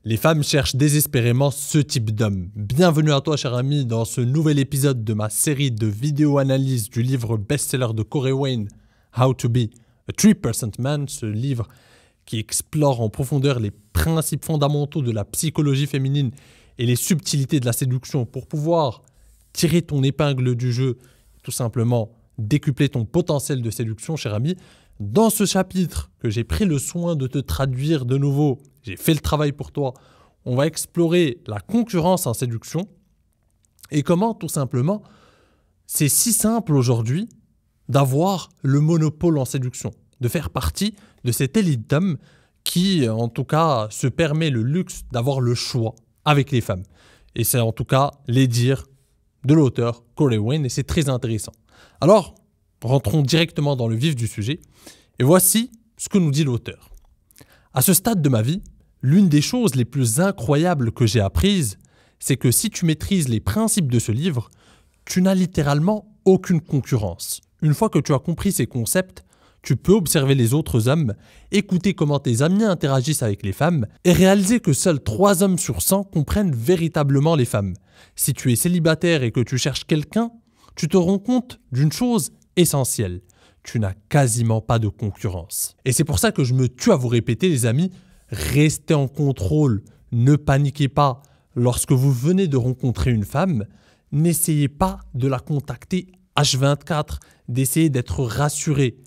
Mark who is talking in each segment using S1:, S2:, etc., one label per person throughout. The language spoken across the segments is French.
S1: Les femmes cherchent désespérément ce type d'homme. Bienvenue à toi, cher ami, dans ce nouvel épisode de ma série de vidéo-analyses du livre best-seller de Corey Wayne, How to be a 3% Man, ce livre qui explore en profondeur les principes fondamentaux de la psychologie féminine et les subtilités de la séduction pour pouvoir tirer ton épingle du jeu, tout simplement décupler ton potentiel de séduction, cher ami. Dans ce chapitre que j'ai pris le soin de te traduire de nouveau, j'ai fait le travail pour toi, on va explorer la concurrence en séduction et comment tout simplement c'est si simple aujourd'hui d'avoir le monopole en séduction, de faire partie de cette élite d'hommes qui en tout cas se permet le luxe d'avoir le choix avec les femmes. Et c'est en tout cas les dires de l'auteur Corey Wayne et c'est très intéressant. Alors, rentrons directement dans le vif du sujet et voici ce que nous dit l'auteur. À ce stade de ma vie, l'une des choses les plus incroyables que j'ai apprises, c'est que si tu maîtrises les principes de ce livre, tu n'as littéralement aucune concurrence. Une fois que tu as compris ces concepts, tu peux observer les autres hommes, écouter comment tes amis interagissent avec les femmes et réaliser que seuls 3 hommes sur 100 comprennent véritablement les femmes. Si tu es célibataire et que tu cherches quelqu'un, tu te rends compte d'une chose essentielle. Tu n'as quasiment pas de concurrence. Et c'est pour ça que je me tue à vous répéter, les amis, restez en contrôle, ne paniquez pas. Lorsque vous venez de rencontrer une femme, n'essayez pas de la contacter H24, d'essayer d'être rassuré.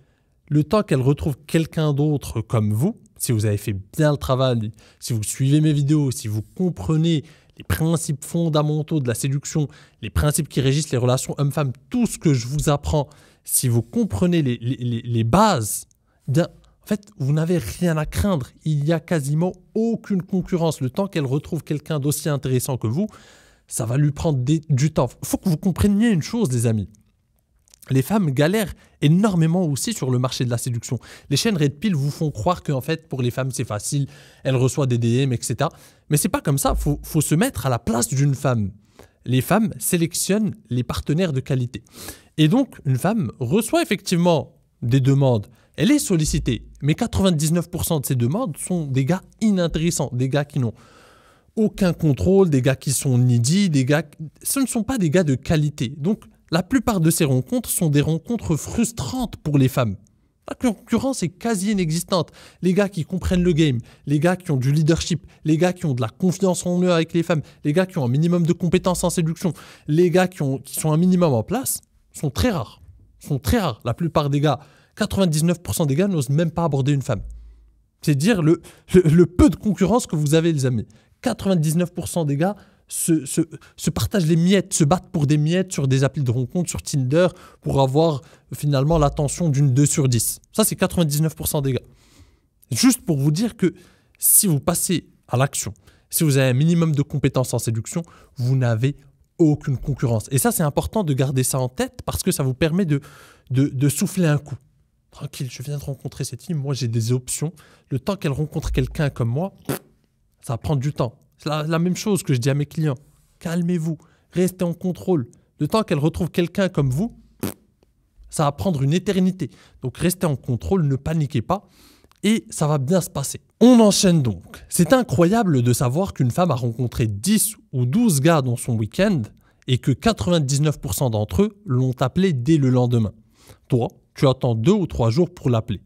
S1: Le temps qu'elle retrouve quelqu'un d'autre comme vous, si vous avez fait bien le travail, si vous suivez mes vidéos, si vous comprenez les principes fondamentaux de la séduction, les principes qui régissent les relations hommes-femmes, tout ce que je vous apprends, si vous comprenez les bases, bien, en fait, vous n'avez rien à craindre. Il n'y a quasiment aucune concurrence. Le temps qu'elle retrouve quelqu'un d'aussi intéressant que vous, ça va lui prendre du temps. Il faut que vous compreniez une chose, les amis. Les femmes galèrent énormément aussi sur le marché de la séduction. Les chaînes Red Pill vous font croire qu'en fait, pour les femmes, c'est facile. Elles reçoivent des DM, etc. Mais c'est pas comme ça. Faut se mettre à la place d'une femme. Les femmes sélectionnent les partenaires de qualité. Et donc, une femme reçoit effectivement des demandes. Elle est sollicitée. Mais 99% de ces demandes sont des gars inintéressants. Des gars qui n'ont aucun contrôle, des gars qui sont needy, ce ne sont pas des gars de qualité. Donc, la plupart de ces rencontres sont des rencontres frustrantes pour les femmes. La concurrence est quasi inexistante. Les gars qui comprennent le game, les gars qui ont du leadership, les gars qui ont de la confiance en eux avec les femmes, les gars qui ont un minimum de compétences en séduction, les gars qui sont un minimum en place, sont très rares. La plupart des gars, 99% des gars n'osent même pas aborder une femme. C'est dire le peu de concurrence que vous avez, les amis. 99% des gars se partagent les miettes, se battent pour des miettes sur des applis de rencontre, sur Tinder, pour avoir finalement l'attention d'une 2 sur 10. Ça, c'est 99% des gars. Juste pour vous dire que si vous passez à l'action, si vous avez un minimum de compétences en séduction, vous n'avez aucune concurrence. Et ça, c'est important de garder ça en tête parce que ça vous permet de souffler un coup. Tranquille, je viens de rencontrer cette fille, moi j'ai des options. Le temps qu'elle rencontre quelqu'un comme moi, ça va prendre du temps. C'est la même chose que je dis à mes clients. Calmez-vous, restez en contrôle. Le temps qu'elle retrouve quelqu'un comme vous, ça va prendre une éternité. Donc restez en contrôle, ne paniquez pas et ça va bien se passer. On enchaîne donc. C'est incroyable de savoir qu'une femme a rencontré 10 ou 12 gars dans son week-end et que 99% d'entre eux l'ont appelé dès le lendemain. Toi, tu attends 2 ou 3 jours pour l'appeler.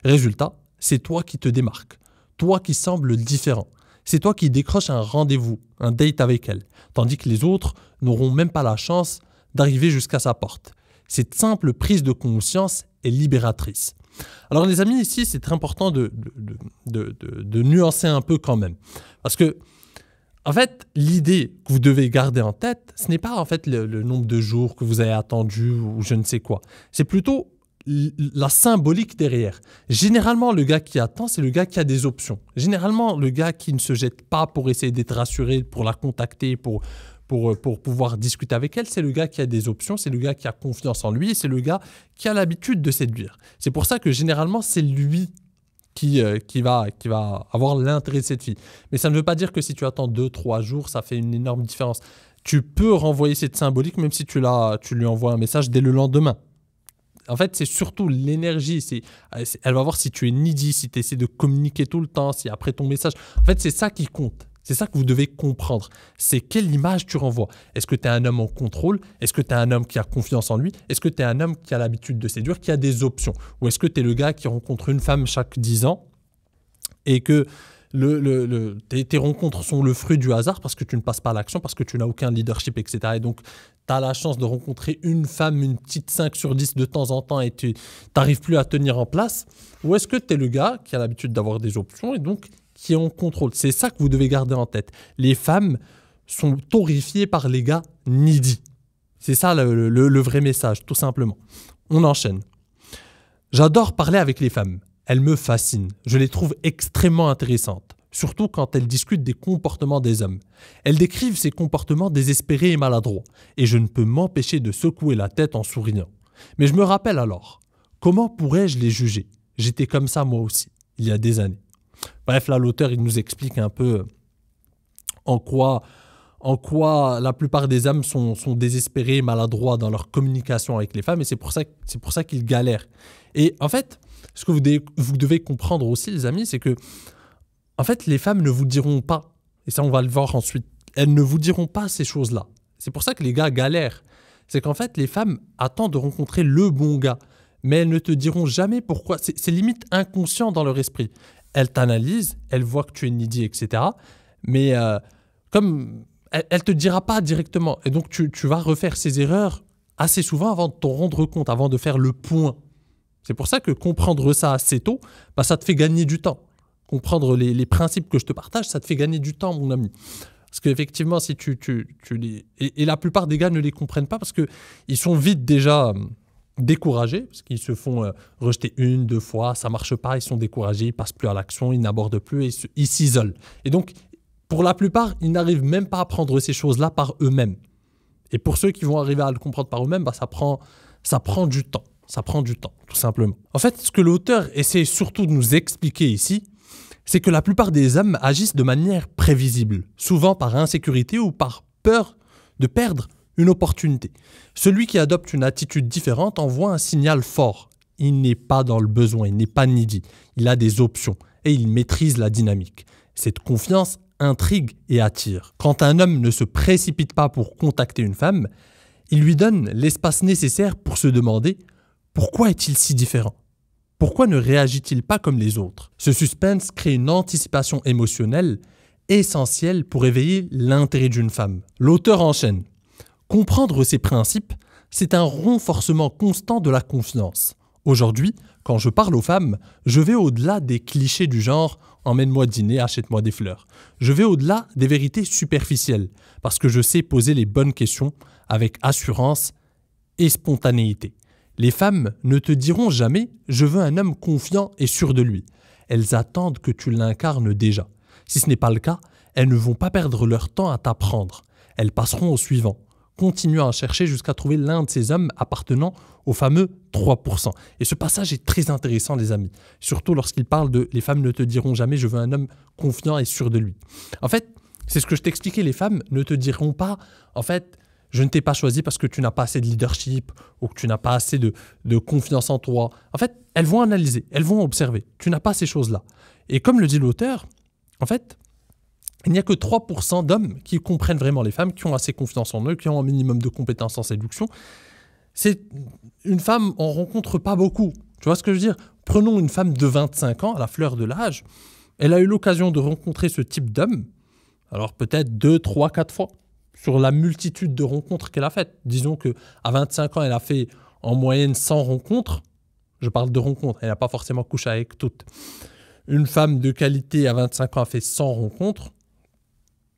S1: Résultat, c'est toi qui te démarques. Toi qui sembles différent. C'est toi qui décroches un rendez-vous, un date avec elle, tandis que les autres n'auront même pas la chance d'arriver jusqu'à sa porte. Cette simple prise de conscience est libératrice. Alors les amis, ici, c'est très important de nuancer un peu quand même. Parce que, en fait, l'idée que vous devez garder en tête, ce n'est pas en fait le nombre de jours que vous avez attendu ou je ne sais quoi. C'est plutôt la symbolique derrière. Généralement, le gars qui attend, c'est le gars qui a des options. Généralement, le gars qui ne se jette pas pour essayer d'être rassuré, pour la contacter, pour pouvoir discuter avec elle, c'est le gars qui a des options, c'est le gars qui a confiance en lui, c'est le gars qui a l'habitude de séduire. C'est pour ça que généralement, c'est lui qui va avoir l'intérêt de cette fille. Mais ça ne veut pas dire que si tu attends 2-3 jours, ça fait une énorme différence. Tu peux renvoyer cette symbolique même si tu lui envoies un message dès le lendemain. En fait, c'est surtout l'énergie. Elle va voir si tu es needy, si tu essaies de communiquer tout le temps, si après ton message... En fait, c'est ça qui compte. C'est ça que vous devez comprendre. C'est quelle image tu renvoies. Est-ce que tu es un homme en contrôle? Est-ce que tu es un homme qui a confiance en lui? Est-ce que tu es un homme qui a l'habitude de séduire, qui a des options? Ou est-ce que tu es le gars qui rencontre une femme chaque 10 ans et que tes rencontres sont le fruit du hasard parce que tu ne passes pas à l'action, parce que tu n'as aucun leadership, etc. Et donc, tu as la chance de rencontrer une femme, une petite 5 sur 10 de temps en temps et tu n'arrives plus à tenir en place? Ou est-ce que tu es le gars qui a l'habitude d'avoir des options et donc qui est en contrôle? C'est ça que vous devez garder en tête. Les femmes sont horrifiées par les gars needy. C'est ça le vrai message, tout simplement. On enchaîne. J'adore parler avec les femmes. Elles me fascinent. Je les trouve extrêmement intéressantes, surtout quand elles discutent des comportements des hommes. Elles décrivent ces comportements désespérés et maladroits, et je ne peux m'empêcher de secouer la tête en souriant. Mais je me rappelle alors, comment pourrais-je les juger? J'étais comme ça moi aussi, il y a des années. Bref, là, l'auteur, il nous explique un peu en quoi la plupart des hommes sont désespérés et maladroits dans leur communication avec les femmes, et c'est pour ça qu'ils galèrent. Et en fait, ce que vous devez comprendre aussi, les amis, c'est que en fait, les femmes ne vous diront pas, et ça on va le voir ensuite, elles ne vous diront pas ces choses-là. C'est pour ça que les gars galèrent. C'est qu'en fait, les femmes attendent de rencontrer le bon gars, mais elles ne te diront jamais pourquoi. C'est limite inconscient dans leur esprit. Elles t'analysent, elles voient que tu es needy, etc. Mais comme elle ne te dira pas directement. Et donc, tu vas refaire ces erreurs assez souvent avant de t'en rendre compte, avant de faire le point. C'est pour ça que comprendre ça assez tôt, bah, ça te fait gagner du temps. Comprendre les principes que je te partage, ça te fait gagner du temps, mon ami. Parce qu'effectivement, si tu les... Et la plupart des gars ne les comprennent pas parce qu'ils sont vite déjà découragés, parce qu'ils se font rejeter 1, 2 fois, ça ne marche pas, ils sont découragés, ils ne passent plus à l'action, ils n'abordent plus et ils s'isolent. Et donc, pour la plupart, ils n'arrivent même pas à prendre ces choses-là par eux-mêmes. Et pour ceux qui vont arriver à le comprendre par eux-mêmes, bah, ça prend du temps. Ça prend du temps, tout simplement. En fait, ce que l'auteur essaie surtout de nous expliquer ici, c'est que la plupart des hommes agissent de manière prévisible, souvent par insécurité ou par peur de perdre une opportunité. Celui qui adopte une attitude différente envoie un signal fort. Il n'est pas dans le besoin, il n'est pas needy. Il a des options et il maîtrise la dynamique. Cette confiance intrigue et attire. Quand un homme ne se précipite pas pour contacter une femme, il lui donne l'espace nécessaire pour se demander « Pourquoi est-il si différent ? Pourquoi ne réagit-il pas comme les autres ?» Ce suspense crée une anticipation émotionnelle essentielle pour éveiller l'intérêt d'une femme. L'auteur enchaîne. Comprendre ces principes, c'est un renforcement constant de la confiance. Aujourd'hui, quand je parle aux femmes, je vais au-delà des clichés du genre « emmène-moi dîner, achète-moi des fleurs ». Je vais au-delà des vérités superficielles parce que je sais poser les bonnes questions avec assurance et spontanéité. Les femmes ne te diront jamais « je veux un homme confiant et sûr de lui ». Elles attendent que tu l'incarnes déjà. Si ce n'est pas le cas, elles ne vont pas perdre leur temps à t'apprendre. Elles passeront au suivant. Continuent à chercher jusqu'à trouver l'un de ces hommes appartenant au fameux 3%. Et ce passage est très intéressant, les amis. Surtout lorsqu'il parle de « les femmes ne te diront jamais « je veux un homme confiant et sûr de lui ». En fait, c'est ce que je t'expliquais, les femmes ne te diront pas « en fait, je ne t'ai pas choisi parce que tu n'as pas assez de leadership ou que tu n'as pas assez de confiance en toi ». En fait, elles vont analyser, elles vont observer. Tu n'as pas ces choses-là. Et comme le dit l'auteur, en fait, il n'y a que 3% d'hommes qui comprennent vraiment les femmes, qui ont assez confiance en eux, qui ont un minimum de compétences en séduction. C'est une femme, on ne rencontre pas beaucoup. Tu vois ce que je veux dire? Prenons une femme de 25 ans, à la fleur de l'âge. Elle a eu l'occasion de rencontrer ce type d'homme, alors peut-être 2, 3, 4 fois, sur la multitude de rencontres qu'elle a faites. Disons qu'à 25 ans, elle a fait en moyenne 100 rencontres. Je parle de rencontres, elle n'a pas forcément couché avec toutes. Une femme de qualité à 25 ans a fait 100 rencontres.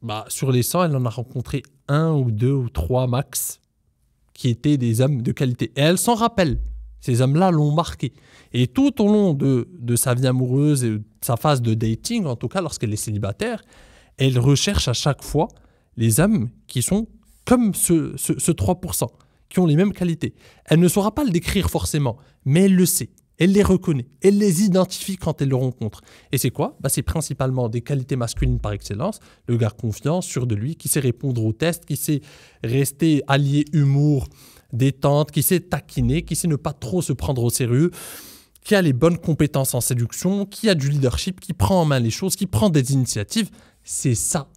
S1: Bah, sur les 100, elle en a rencontré 1 ou 2 ou 3 max qui étaient des hommes de qualité. Et elle s'en rappelle. Ces hommes-là l'ont marqué. Et tout au long de sa vie amoureuse et de sa phase de dating, en tout cas lorsqu'elle est célibataire, elle recherche à chaque fois les hommes qui sont comme ce 3%, qui ont les mêmes qualités. Elle ne saura pas le décrire forcément, mais elle le sait. Elle les reconnaît, elle les identifie quand elle le rencontre. Et c'est quoi? Bah, c'est principalement des qualités masculines par excellence. Le gars confiant, sûr de lui, qui sait répondre aux tests, qui sait rester allié humour, détente, qui sait taquiner, qui sait ne pas trop se prendre au sérieux, qui a les bonnes compétences en séduction, qui a du leadership, qui prend en main les choses, qui prend des initiatives. C'est ça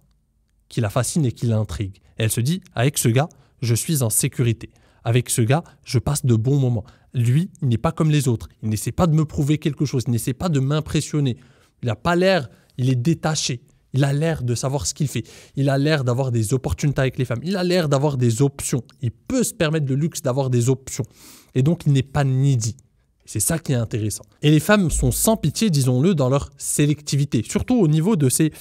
S1: qui la fascine et qui l'intrigue. Elle se dit, avec ce gars, je suis en sécurité. Avec ce gars, je passe de bons moments. Lui, il n'est pas comme les autres. Il n'essaie pas de me prouver quelque chose. Il n'essaie pas de m'impressionner. Il n'a pas l'air, il est détaché. Il a l'air de savoir ce qu'il fait. Il a l'air d'avoir des opportunités avec les femmes. Il a l'air d'avoir des options. Il peut se permettre le luxe d'avoir des options. Et donc, il n'est pas needy. C'est ça qui est intéressant. Et les femmes sont sans pitié, disons-le, dans leur sélectivité, surtout au niveau de ces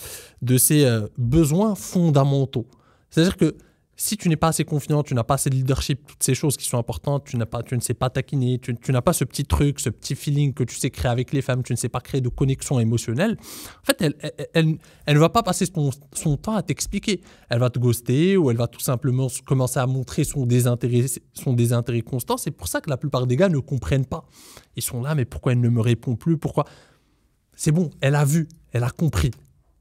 S1: besoins fondamentaux. C'est-à-dire que si tu n'es pas assez confiant, tu n'as pas assez de leadership, toutes ces choses qui sont importantes, tu ne sais pas taquiner, tu n'as pas ce petit truc, ce petit feeling que tu sais créer avec les femmes, tu ne sais pas créer de connexion émotionnelle, en fait, elle ne va pas passer son temps à t'expliquer. Elle va te ghoster ou elle va tout simplement commencer à montrer son désintérêt constant. C'est pour ça que la plupart des gars ne comprennent pas. Ils sont là, mais pourquoi elle ne me répond plus? Pourquoi? C'est bon, elle a vu, elle a compris.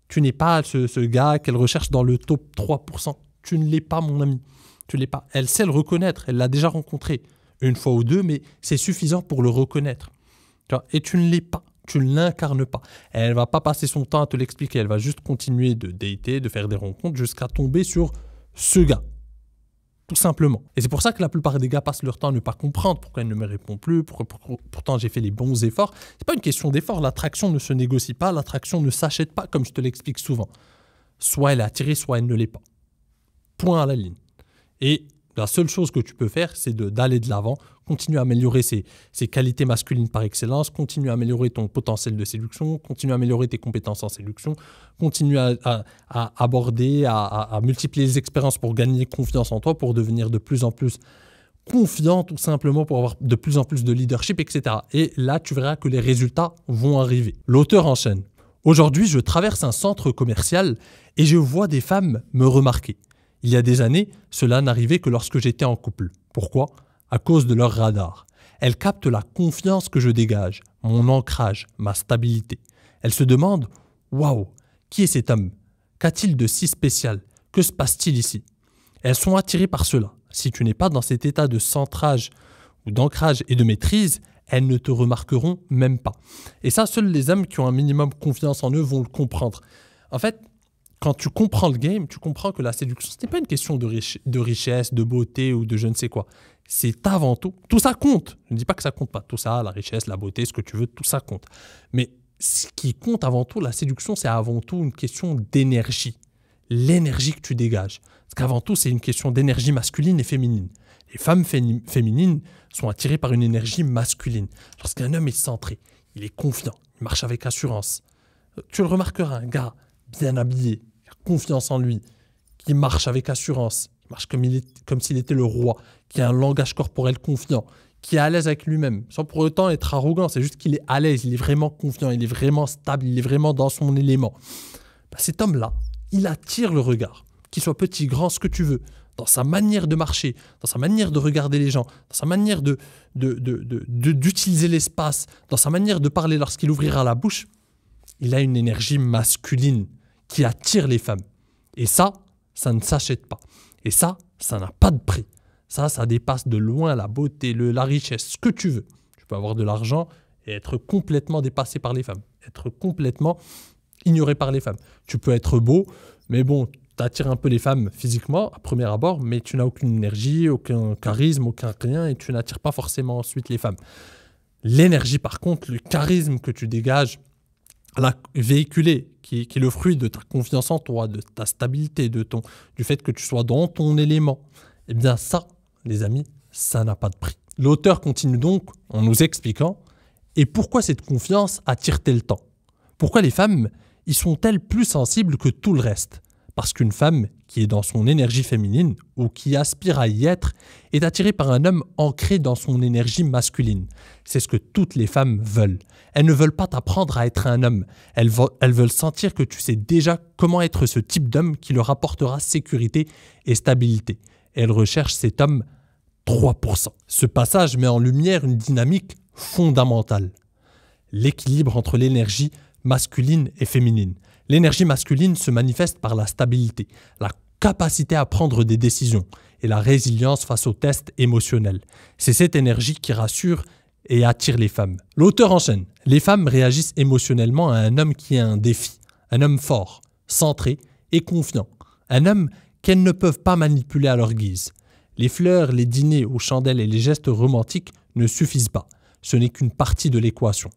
S1: Tu n'es pas ce gars qu'elle recherche dans le top 3%. Tu ne l'es pas, mon ami. Tu ne l'es pas. Elle sait le reconnaître. Elle l'a déjà rencontré une fois ou deux, mais c'est suffisant pour le reconnaître. Tu vois? Et tu ne l'es pas. Tu ne l'incarnes pas. Elle ne va pas passer son temps à te l'expliquer. Elle va juste continuer de dater, de faire des rencontres jusqu'à tomber sur ce gars. Tout simplement. Et c'est pour ça que la plupart des gars passent leur temps à ne pas comprendre pourquoi elle ne me répond plus, pourtant j'ai fait les bons efforts. C'est pas une question d'effort. L'attraction ne se négocie pas. L'attraction ne s'achète pas, comme je te l'explique souvent. Soit elle est attirée, soit elle ne l'est pas. Point à la ligne. Et la seule chose que tu peux faire, c'est d'aller de l'avant, continuer à améliorer ses qualités masculines par excellence, continuer à améliorer ton potentiel de séduction, continuer à améliorer tes compétences en séduction, continuer à aborder, à multiplier les expériences pour gagner confiance en toi, pour devenir de plus en plus confiant, tout simplement, pour avoir de plus en plus de leadership, etc. Et là, tu verras que les résultats vont arriver. L'auteur enchaîne. Aujourd'hui, je traverse un centre commercial et je vois des femmes me remarquer. Il y a des années, cela n'arrivait que lorsque j'étais en couple. Pourquoi? À cause de leur radar. Elles captent la confiance que je dégage, mon ancrage, ma stabilité. Elles se demandent « Waouh, qui est cet homme? Qu'a-t-il de si spécial? Que se passe-t-il ici ?» Elles sont attirées par cela. Si tu n'es pas dans cet état de centrage ou d'ancrage et de maîtrise, elles ne te remarqueront même pas. Et ça, seuls les hommes qui ont un minimum confiance en eux vont le comprendre. En fait, quand tu comprends le game, tu comprends que la séduction, ce n'est pas une question de richesse, de beauté ou de je ne sais quoi. C'est avant tout. Tout ça compte. Je ne dis pas que ça compte pas. Tout ça, la richesse, la beauté, ce que tu veux, tout ça compte. Mais ce qui compte avant tout, la séduction, c'est avant tout une question d'énergie. L'énergie que tu dégages. Parce qu'avant tout, c'est une question d'énergie masculine et féminine. Les femmes féminines sont attirées par une énergie masculine. Lorsqu'un homme est centré, il est confiant, il marche avec assurance. Tu le remarqueras, un gars bien habillé, qui a confiance en lui, qui marche avec assurance, qui marche comme s'il était le roi, qui a un langage corporel confiant, qui est à l'aise avec lui-même, sans pour autant être arrogant. C'est juste qu'il est à l'aise, il est vraiment confiant, il est vraiment stable, il est vraiment dans son élément. Cet homme-là, il attire le regard, qu'il soit petit, grand, ce que tu veux, dans sa manière de marcher, dans sa manière de regarder les gens, dans sa manière d'utiliser l'espace, dans sa manière de parler lorsqu'il ouvrira la bouche. Il a une énergie masculine qui attire les femmes. Et ça ne s'achète pas. Et ça n'a pas de prix. Ça dépasse de loin la beauté, la richesse, ce que tu veux. Tu peux avoir de l'argent et être complètement dépassé par les femmes, être complètement ignoré par les femmes. Tu peux être beau, mais bon, tu attires un peu les femmes physiquement à premier abord, mais tu n'as aucune énergie, aucun charisme, aucun rien, et tu n'attires pas forcément ensuite les femmes. L'énergie, par contre, le charisme que tu dégages, véhiculé, qui est le fruit de ta confiance en toi, de ta stabilité, du fait que tu sois dans ton élément, eh bien ça, les amis, ça n'a pas de prix. L'auteur continue donc en nous expliquant « Et pourquoi cette confiance attire-t-elle tant? Pourquoi les femmes y sont-elles plus sensibles que tout le reste? Parce qu'une femme qui est dans son énergie féminine ou qui aspire à y être est attirée par un homme ancré dans son énergie masculine. C'est ce que toutes les femmes veulent. Elles ne veulent pas t'apprendre à être un homme. Elles veulent sentir que tu sais déjà comment être ce type d'homme qui leur apportera sécurité et stabilité. Et elles recherchent cet homme 3%. Ce passage met en lumière une dynamique fondamentale. L'équilibre entre l'énergie masculine et féminine. L'énergie masculine se manifeste par la stabilité, la capacité à prendre des décisions et la résilience face aux tests émotionnels. C'est cette énergie qui rassure et attire les femmes. L'auteur enchaîne. Les femmes réagissent émotionnellement à un homme qui est un défi, un homme fort, centré et confiant. Un homme qu'elles ne peuvent pas manipuler à leur guise. Les fleurs, les dîners aux chandelles et les gestes romantiques ne suffisent pas. Ce n'est qu'une partie de l'équation.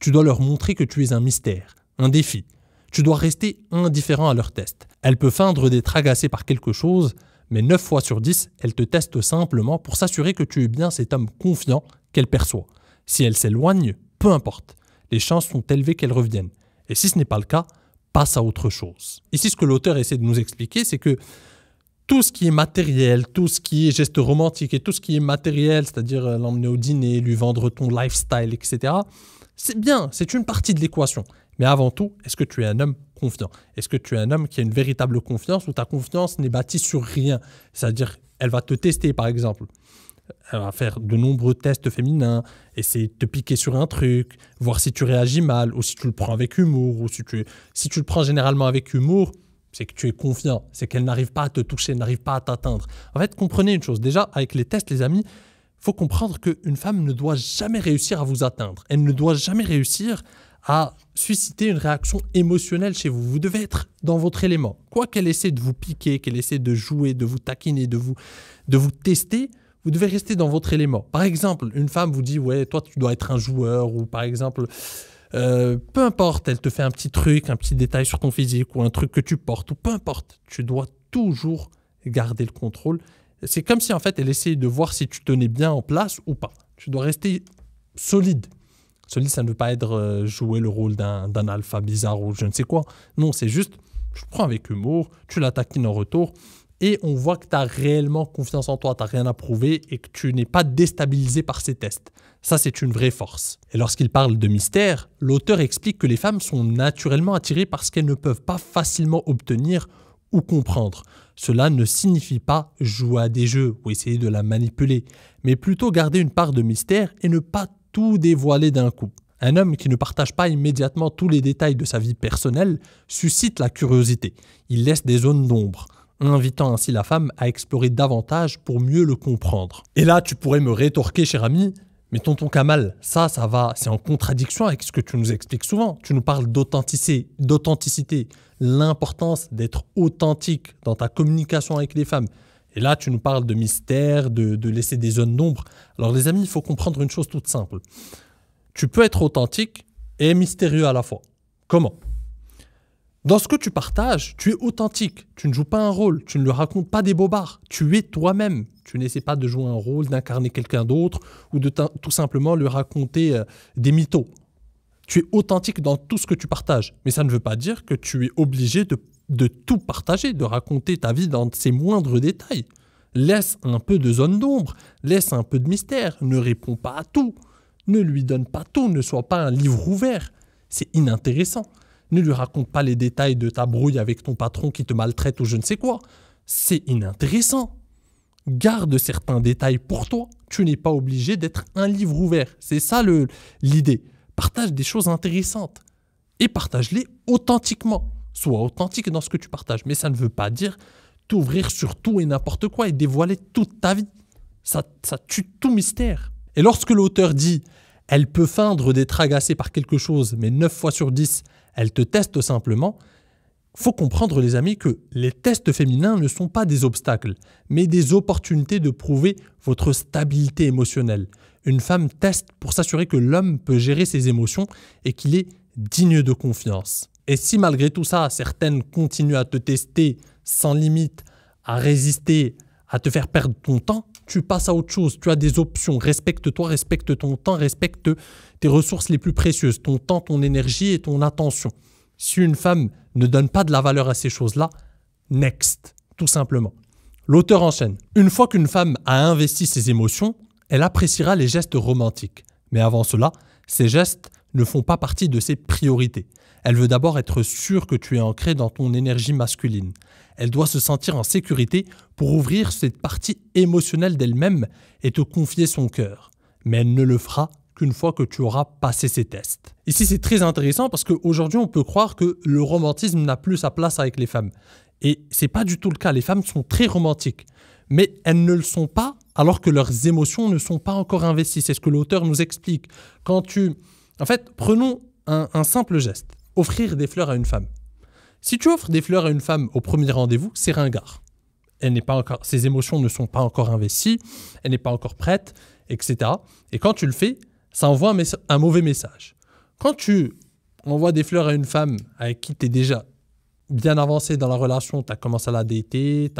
S1: Tu dois leur montrer que tu es un mystère, un défi. Tu dois rester indifférent à leurs tests. Elle peut feindre d'être agacée par quelque chose, mais 9 fois sur 10, elle te teste simplement pour s'assurer que tu es bien cet homme confiant qu'elle perçoit. Si elle s'éloigne, peu importe. Les chances sont élevées qu'elle revienne. Et si ce n'est pas le cas, passe à autre chose. Ici, ce que l'auteur essaie de nous expliquer, c'est que tout ce qui est matériel, tout ce qui est geste romantique et tout ce qui est matériel, c'est-à-dire l'emmener au dîner, lui vendre ton lifestyle, etc., c'est bien, c'est une partie de l'équation. Mais avant tout, est-ce que tu es un homme confiant? Est-ce que tu es un homme qui a une véritable confiance où ta confiance n'est bâtie sur rien? C'est-à-dire, elle va te tester, par exemple. Elle va faire de nombreux tests féminins, essayer de te piquer sur un truc, voir si tu réagis mal ou si tu le prends avec humour. Ou si tu le prends généralement avec humour, c'est que tu es confiant, c'est qu'elle n'arrive pas à te toucher, elle n'arrive pas à t'atteindre. En fait, comprenez une chose. Déjà, avec les tests, les amis, il faut comprendre qu'une femme ne doit jamais réussir à vous atteindre. Elle ne doit jamais réussir à susciter une réaction émotionnelle chez vous. Vous devez être dans votre élément. Quoi qu'elle essaie de vous piquer, qu'elle essaie de jouer, de vous taquiner, de vous tester, vous devez rester dans votre élément. Par exemple, une femme vous dit « Ouais, toi, tu dois être un joueur » ou par exemple, peu importe, elle te fait un petit truc, un petit détail sur ton physique ou un truc que tu portes ou peu importe, tu dois toujours garder le contrôle. C'est comme si en fait, elle essayait de voir si tu tenais bien en place ou pas. Tu dois rester solide. Solide, ça ne veut pas être jouer le rôle d'un alpha bizarre ou je ne sais quoi. Non, c'est juste, tu le prends avec humour, tu la taquines en retour et on voit que tu as réellement confiance en toi, tu n'as rien à prouver et que tu n'es pas déstabilisé par ces tests. Ça, c'est une vraie force. Et lorsqu'il parle de mystère, l'auteur explique que les femmes sont naturellement attirées par ce qu'elles ne peuvent pas facilement obtenir ou comprendre. Cela ne signifie pas jouer à des jeux ou essayer de la manipuler, mais plutôt garder une part de mystère et ne pas tout dévoiler d'un coup. Un homme qui ne partage pas immédiatement tous les détails de sa vie personnelle suscite la curiosité. Il laisse des zones d'ombre, invitant ainsi la femme à explorer davantage pour mieux le comprendre. Et là, tu pourrais me rétorquer, cher ami, mais tonton Kamal, ça va, c'est en contradiction avec ce que tu nous expliques souvent. Tu nous parles d'authenticité, l'importance d'être authentique dans ta communication avec les femmes. Et là, tu nous parles de mystère, de laisser des zones d'ombre. Alors les amis, il faut comprendre une chose toute simple. Tu peux être authentique et mystérieux à la fois. Comment ? Dans ce que tu partages, tu es authentique. Tu ne joues pas un rôle, tu ne lui racontes pas des bobards. Tu es toi-même. Tu n'essaies pas de jouer un rôle, d'incarner quelqu'un d'autre ou de tout simplement lui raconter des mythos. Tu es authentique dans tout ce que tu partages. Mais ça ne veut pas dire que tu es obligé de tout partager, de raconter ta vie dans ses moindres détails. Laisse un peu de zone d'ombre, laisse un peu de mystère, ne réponds pas à tout. Ne lui donne pas tout, ne sois pas un livre ouvert. C'est inintéressant. Ne lui raconte pas les détails de ta brouille avec ton patron qui te maltraite ou je ne sais quoi. C'est inintéressant. Garde certains détails pour toi. Tu n'es pas obligé d'être un livre ouvert. C'est ça l'idée. Partage des choses intéressantes et partage-les authentiquement. Sois authentique dans ce que tu partages. Mais ça ne veut pas dire t'ouvrir sur tout et n'importe quoi et dévoiler toute ta vie. Ça tue tout mystère. Et lorsque l'auteur dit « elle peut feindre d'être agacée par quelque chose, mais 9 fois sur 10, elle te teste simplement », il faut comprendre les amis que les tests féminins ne sont pas des obstacles, mais des opportunités de prouver votre stabilité émotionnelle. Une femme teste pour s'assurer que l'homme peut gérer ses émotions et qu'il est digne de confiance. Et si malgré tout ça, certaines continuent à te tester sans limite, à résister, à te faire perdre ton temps, tu passes à autre chose. Tu as des options. Respecte-toi, respecte ton temps, respecte tes ressources les plus précieuses, ton temps, ton énergie et ton attention. Si une femme ne donne pas de la valeur à ces choses-là, next, tout simplement. L'auteur enchaîne. Une fois qu'une femme a investi ses émotions, elle appréciera les gestes romantiques. Mais avant cela, ces gestes ne font pas partie de ses priorités. Elle veut d'abord être sûre que tu es ancré dans ton énergie masculine. Elle doit se sentir en sécurité pour ouvrir cette partie émotionnelle d'elle-même et te confier son cœur. Mais elle ne le fera qu'une fois que tu auras passé ces tests. Ici, c'est très intéressant parce qu'aujourd'hui, on peut croire que le romantisme n'a plus sa place avec les femmes. Et ce n'est pas du tout le cas. Les femmes sont très romantiques. Mais elles ne le sont pas alors que leurs émotions ne sont pas encore investies. C'est ce que l'auteur nous explique. En fait, prenons un simple geste. Offrir des fleurs à une femme. Si tu offres des fleurs à une femme au premier rendez-vous, c'est ringard. Ses émotions ne sont pas encore investies, elle n'est pas encore prête, etc. Et quand tu le fais, ça envoie un mauvais message. Quand tu envoies des fleurs à une femme avec qui tu es déjà bien avancé dans la relation, tu as commencé à la dater,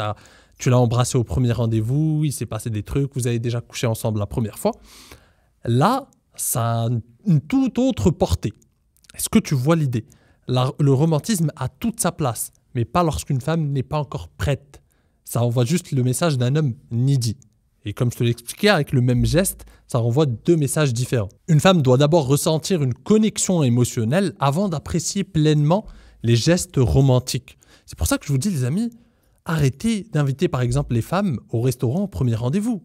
S1: tu l'as embrassée au premier rendez-vous, il s'est passé des trucs, vous avez déjà couché ensemble la première fois, là, ça a une toute autre portée. Est-ce que tu vois l'idée ? Le romantisme a toute sa place, mais pas lorsqu'une femme n'est pas encore prête. Ça envoie juste le message d'un homme needy. Et comme je te l'expliquais, avec le même geste, ça renvoie 2 messages différents. Une femme doit d'abord ressentir une connexion émotionnelle avant d'apprécier pleinement les gestes romantiques. C'est pour ça que je vous dis, les amis, arrêtez d'inviter par exemple les femmes au restaurant au premier rendez-vous.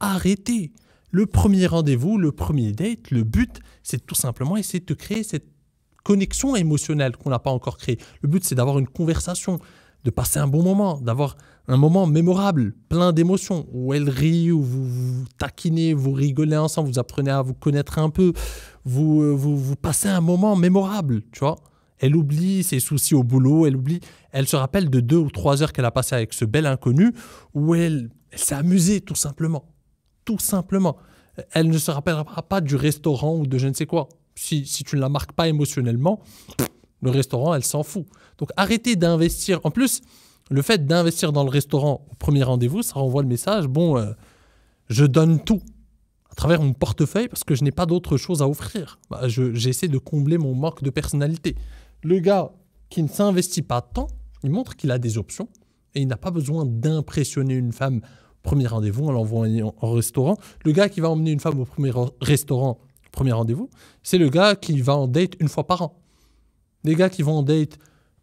S1: Arrêtez. Le premier rendez-vous, le premier date, le but, c'est tout simplement essayer de te créer cette connexion émotionnelle qu'on n'a pas encore créée. Le but, c'est d'avoir une conversation, de passer un bon moment, d'avoir un moment mémorable, plein d'émotions, où elle rit, où vous taquinez, vous rigolez ensemble, vous apprenez à vous connaître un peu, vous passez un moment mémorable, tu vois. Elle oublie ses soucis au boulot, elle se rappelle de 2 ou 3 heures qu'elle a passé avec ce bel inconnu, où elle s'est amusée tout simplement. Tout simplement. Elle ne se rappellera pas du restaurant ou de je ne sais quoi. Si tu ne la marques pas émotionnellement, le restaurant, elle s'en fout. Donc arrêtez d'investir. En plus, le fait d'investir dans le restaurant au premier rendez-vous, ça renvoie le message, je donne tout à travers mon portefeuille parce que je n'ai pas d'autre chose à offrir. J'essaie de combler mon manque de personnalité. Le gars qui ne s'investit pas tant, il montre qu'il a des options et il n'a pas besoin d'impressionner une femme au premier rendez-vous en l'envoyant en restaurant. Le gars qui va emmener une femme au premier restaurant, premier rendez-vous, c'est le gars qui va en date 1 fois par an. Les gars qui vont en date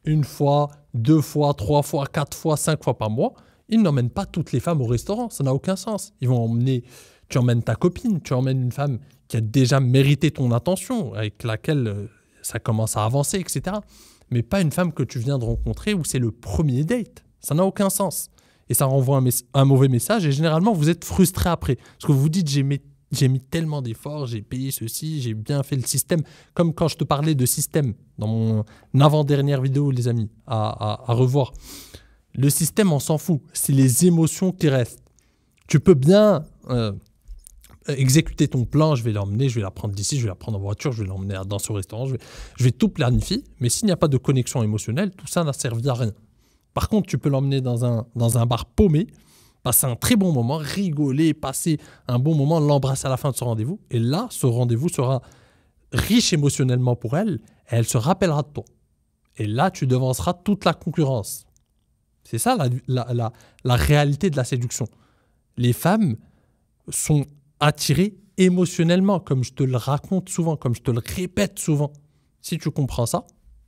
S1: 1 fois, 2 fois, 3 fois, 4 fois, 5 fois par mois, ils n'emmènent pas toutes les femmes au restaurant. Ça n'a aucun sens. Tu emmènes ta copine, tu emmènes une femme qui a déjà mérité ton attention, avec laquelle ça commence à avancer, etc. Mais pas une femme que tu viens de rencontrer où c'est le premier date. Ça n'a aucun sens. Et ça renvoie un mauvais message et généralement, vous êtes frustré après. Parce que vous vous dites, j'ai mis tellement d'efforts, j'ai payé ceci, j'ai bien fait le système. Comme quand je te parlais de système dans mon avant-dernière vidéo, les amis, à revoir. Le système, on s'en fout. C'est les émotions qui restent. Tu peux bien exécuter ton plan. Je vais l'emmener, je vais la prendre d'ici, je vais la prendre en voiture, je vais l'emmener dans ce restaurant. Je vais tout planifier. Mais s'il n'y a pas de connexion émotionnelle, tout ça n'a servi à rien. Par contre, tu peux l'emmener dans un bar paumé, passer un très bon moment, rigoler, passer un bon moment, l'embrasser à la fin de ce rendez-vous. Et là, ce rendez-vous sera riche émotionnellement pour elle et elle se rappellera de toi. Et là, tu devanceras toute la concurrence. C'est ça la réalité de la séduction. Les femmes sont attirées émotionnellement, comme je te le raconte souvent, comme je te le répète souvent. Si tu comprends ça,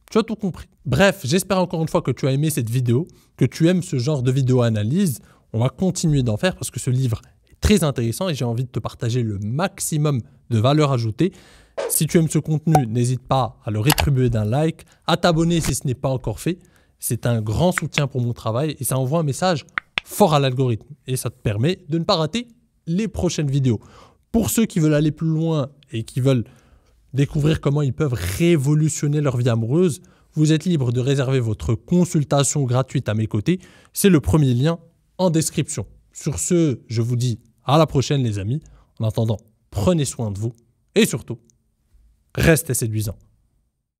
S1: tu as tout compris. Bref, j'espère encore une fois que tu as aimé cette vidéo, que tu aimes ce genre de vidéo-analyse. On va continuer d'en faire parce que ce livre est très intéressant et j'ai envie de te partager le maximum de valeur ajoutée. Si tu aimes ce contenu, n'hésite pas à le rétribuer d'un like, à t'abonner si ce n'est pas encore fait. C'est un grand soutien pour mon travail et ça envoie un message fort à l'algorithme. Et ça te permet de ne pas rater les prochaines vidéos. Pour ceux qui veulent aller plus loin et qui veulent découvrir comment ils peuvent révolutionner leur vie amoureuse, vous êtes libre de réserver votre consultation gratuite à mes côtés. C'est le premier lien en description. Sur ce, je vous dis à la prochaine les amis. En attendant, prenez soin de vous et surtout, restez séduisants.